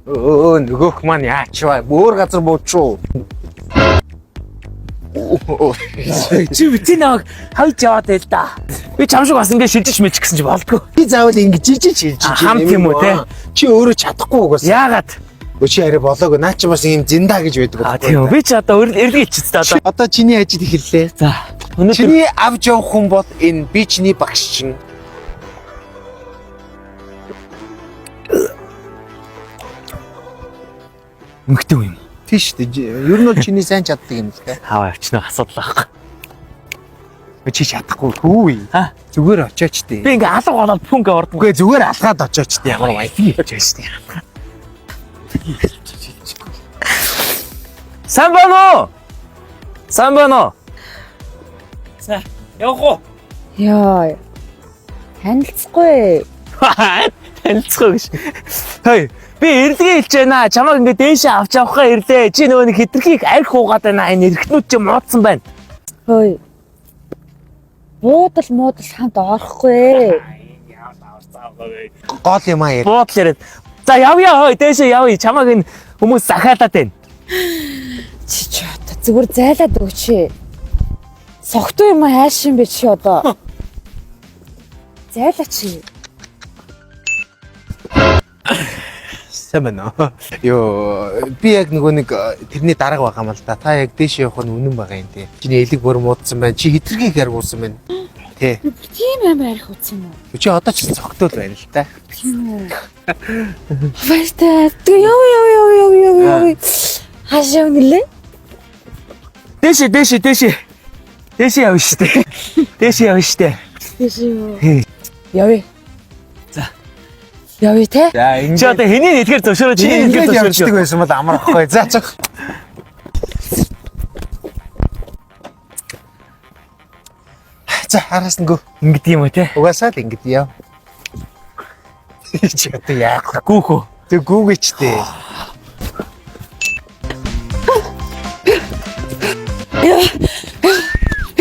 Нөгөөх маань яачваа өөр газар буучуу. Чи бити нэг хавж яваад байл да. Би чам шиг бас ингэ шилжиж мэлчих гэсэн чи болдгоо. Би заавал ингэж шилжиж Хамт юм уу те? Чи өөрөө чадахгүй угаас. Яагаад? Чи арай болоогүй. Наа чи бас юм зиндаа гэж байдаг А тийм үү. Би ч одоо эргээд чи одоо. Одоо чиний ажил эхэллээ. За. Чиний авч явах хүн бол энэ би чиний багш чинь. Мөхтэй юм. Тийш үү. Ер нь бол чиний сайн чаддаг юм л те. Хаваа явчихна асуудал байхгүй. Чи чадахгүй хүү. Ha? Зүгээр очооч тээ. Би ингээ алга болоод пүнгээ ордон. Үгүй зүгээр алгаад очооч тээ. Ямар вайфи очооч тээ. Сайн байна уу? Сайн байна уу? За, явах уу? Яа. Танилцахгүй. Танилцахгүй гэж. Хөөе, би эрлэгээ хэлж байна. Чамайг ингээ дээшээ авч явахаа ирлээ. Чи нөгөө нэг хитрхийг арх уугаад байна. Энэ эргэтнүүд чи муудсан байна. Хөөе. Буудал хамт орохгүй. Гол юм аа. Буудал яриад. За явъя хөөе, дээшээ явъя. Чамайг энэ хүмүүс захиалаад байна. Чи ч одоо зүгээр зайлаад өгч. Согтуу юм хайш юм бэ чи одоо. Зайлаач. Сайн байна уу? Йоо, би яг нөгөө нэг тэрний дарга байгаа юм л да. Та яг дээш явах нь үнэн байгаа юм тий. Чиний элэг бүр муудсан байна. Чи хитрхийг аргуулсан байна. Тий. Тийм амар арих үтсэн юм уу? Чи одоо ч цогтол байна л та. Тийм үү. Баяртай. Яа. Хаш явнилээ? Дээшээ явна штэ. Дээшээ явна штэ. Тийш юу. Явъя. За. Явъя те? За Чи одоо хэнийг итгэр зөвшөөрөө чи ингэж явчихдаг байсан бол амархгүй. За цог. За хараас нь гоо. ингэдэг юм уу те? Угаасаа л ингэж яв. Чи одоо яах вэ? Гүүхөө. Тэг гүүгээч тээ.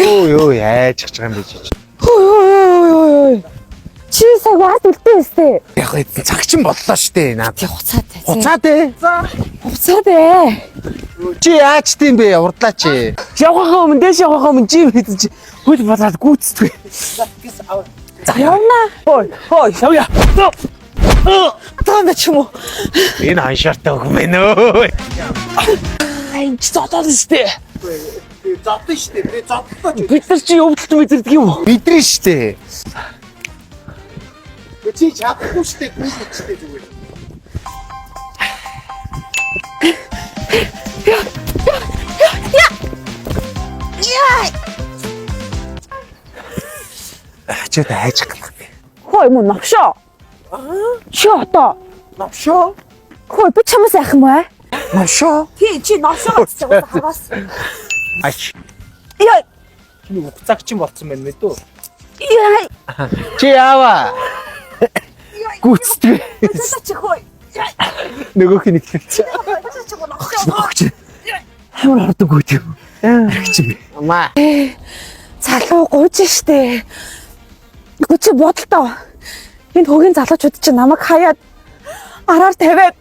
Йоо яаж чиж байгаа юм бэ чи. Ой. Чи сая гад үлдээ өстэй. Яг хөө цагчин боллоо штэ наад. Тэг хуцаатай. Хуцаатай. За. Хуцаатай. Чи яаж тийм бэ? Урдлаа чи. Явахаа өмнө дээш явахаа өмнө жим хийж хөл болоод гүйцдэг. За явна. Хой, явъя. Таана ч юм уу. Энэ аншаартай хөх мэн өө. Ай, чи зодоод штэ. Зодсон штэ. Би зодлоо ч. Бид нар чи өвдөлт мэдэрдэг юм уу? Бидрэн штэ. Чи чадахгүй штэ. Гүйж штэ зүгээр. Чи тааж гэх юм. Хөөе мөн навшоо. Чи одоо. Навшоо. Хөөе би чамаас яах юм бэ? Навшоо. Тий чи навшоо гэсэн үг хагас. Ач. Яа. Чи хуцаагчин болцсон байна мэдүү. Яа. Чи яава. Гүцтэй. За чи хөөе. Нөгөөх нь ихлэлцээ. Чи навшоо. Амар хардаг үү тийм. Аригч би. Маа. Залуу гуйж штэ. Үгүй чи бодолтой. Энэ хөгийн залуучууд чи намайг хаяад араар тавиад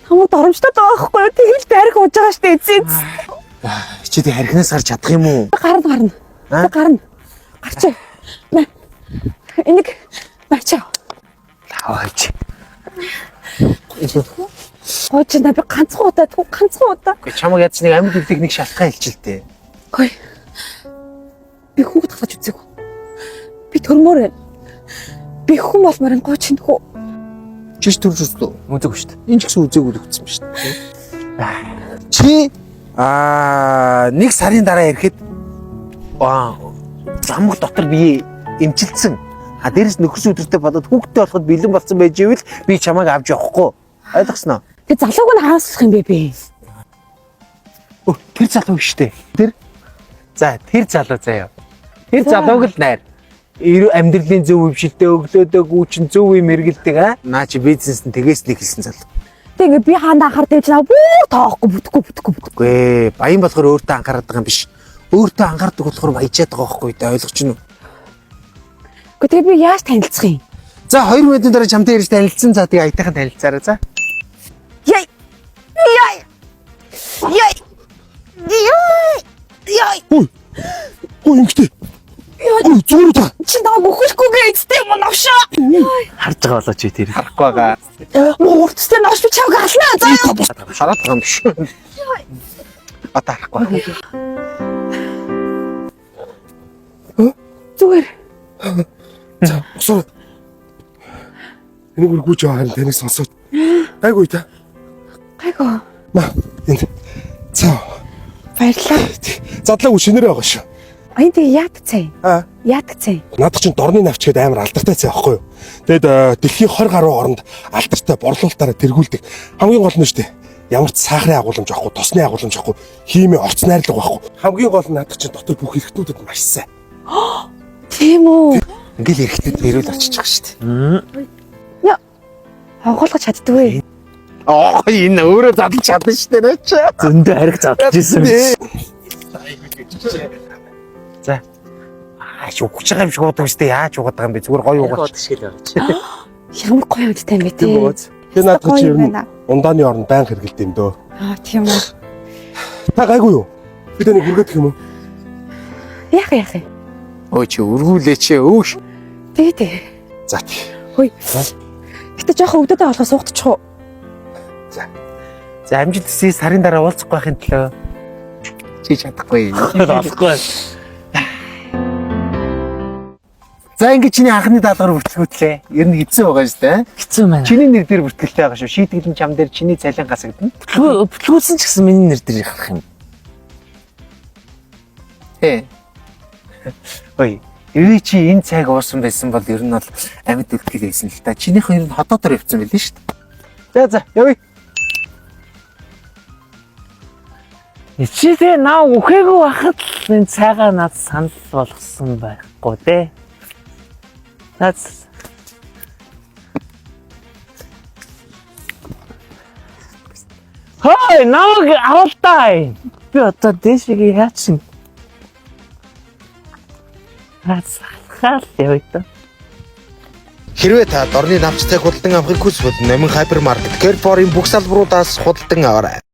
хамт оромжтой байгаа байхгүй юу? Тэгэл дайрах ууж байгаа штэ эцэц. Чи тэг харихнаас гарч чадах юм уу? Гарна. Гарна. Гарч. Энийг начаа. Аваач. Гойч на би ганцхан удаа. Гэхдээ чамаг ядч нэг амьд үлдэх нэг шалтгаан хэлчихэлтэй. Хөөе. Би хүүхэд татаж үзээгүй. Би төрмөр байна. Би хүн болмоор энэ гойч нөхөө. Чиш төрж үзлөө. Үзэг шүү дээ. Энэ ч гэсэн үзээгүй л өгсөн шүү дээ. Чи нэг сарын дараа ирэхэд замг дотор би эмчилсэн. Дээрээс нөхөрс өдөртөө бодоод хүүхдтэй болоход бэлэн болсон байж ивэл би чамайг авч явахгүй. Ойлгосноо? Тэг залууг нь хараасах юм бэ би. Тэр залуу штэ. Тэр. За, тэр залуу заяа. Тэр залууг л найр. Амьдралын зөв хөвшилтэй өглөөдөө гүүчин зөв юм эргэлдэг аа. Наа чи бизнес нь тэгээс нэг хэлсэн залуу. Тэг ингээ би хаана анхаардаг чи наа бүр тоохгүй бүтэхгүй. Үгүй баян болохоор өөртөө анхаардаг юм биш. Өөртөө анхаардаг болохоор баяжаад байгаа байхгүй да ойлгож байна уу? Гэхдээ би яаж танилцах юм? За 2 минутын дараа чамтай ирж танилцсан. За тэгээ аятайхан танилцаарай за. Яй. Яй. Яй. Яй. Ой эмгтэй. Ой зүгээр та. Чи намайг өхөхгүй эцтэй юм навшаа. Харж байгаа болоо чи тэр. Харахгүй байгаа. Уртстай навш би чавг алнаа. Заа. Хараад байгаа юм биш. Одоо харахгүй. Зүгээр. За босоо. Энийг үргүүж байгаа харин таныг сонсоод. Гайгүй та. Гайгүй. Маа энд. За. Баярлалаа. Задлаагүй шинээрээ байгаа шүү. Аян тэгээ яатцай. Аа. Яатцай. Надад чинь дорны навч гээд амар алдартай цай байхгүй юу? Тэгэд дэлхийн 20 гаруй оронд алдартай борлуулалтаараа тэргүүлдэг. Хамгийн гол нь шүү дээ. Ямар ч сахарын агуулмж авахгүй, тосны агуулмж авахгүй, химийн орц найрлага байхгүй. Хамгийн гол нь надад чинь дотор бүх хэрэгтнүүдэд маш сайн. Тийм үү. Ингээл эрэхтэд нэрүүл очиж байгаа шүү дээ. Яа. Хавгуулгаж чаддгүй. Аа энэ өөрөө задлж чадна шүү дээ наач. Зөндөө ариг завдаж ирсэн биз. За. Ааш угч байгаа юм шиг уудаг шүү дээ. Яаж уудаг юм бэ? Зүгээр гоё уугач. Шиг л байгаа чи. Ямар гоё үдтэй юм бэ те. Тэгээ надад чинь ер нь ундааны орнд байн хэргэлт юм дөө. Аа тийм үү. Та гайгүй юу? Би тэнийг хүргэх юм уу? Яах яах юм. Ой чи өргүүлээч өөш. Дээ. За тий. Хөөе. Гэтэ жоохон өвдөдөө болохоо суугдчих уу? За амжилт төсөө сарын дараа уулзахгүй байхын төлөө чи чадахгүй. Болохгүй. За ингэ чиний анхны даалгавар бүртгүүлээ. Ер нь хэцүү байгаа шүү дээ. Хэцүү маань. Чиний нэр дээр бүртгэлтэй байгаа шүү. Шийтгэл нь чам дээр чиний цалин гасагдана. Бүтлгүүлсэн ч гэсэн миний нэр дээр гарах юм. Ээ. Ой, өвөө чи энэ цаг уусан байсан бол ер нь бол амьд үлдгэл байсан л та. Чинийх ер нь хотоодор явцсан байлээ шүү дээ. За явъя. Чи тэ наа үхээгүй байхад л энэ цайгаа над санал болгосон байхгүй те. Над Хой, намайг авалтай. Би одоо дэшигээ яачин. Хаас явъя та. Хэрвээ та дорны навчтайг худалдан авахыг хүсвэл Номин Хайпермаркет Carrefour-ын бүх салбаруудаас худалдан аваарай.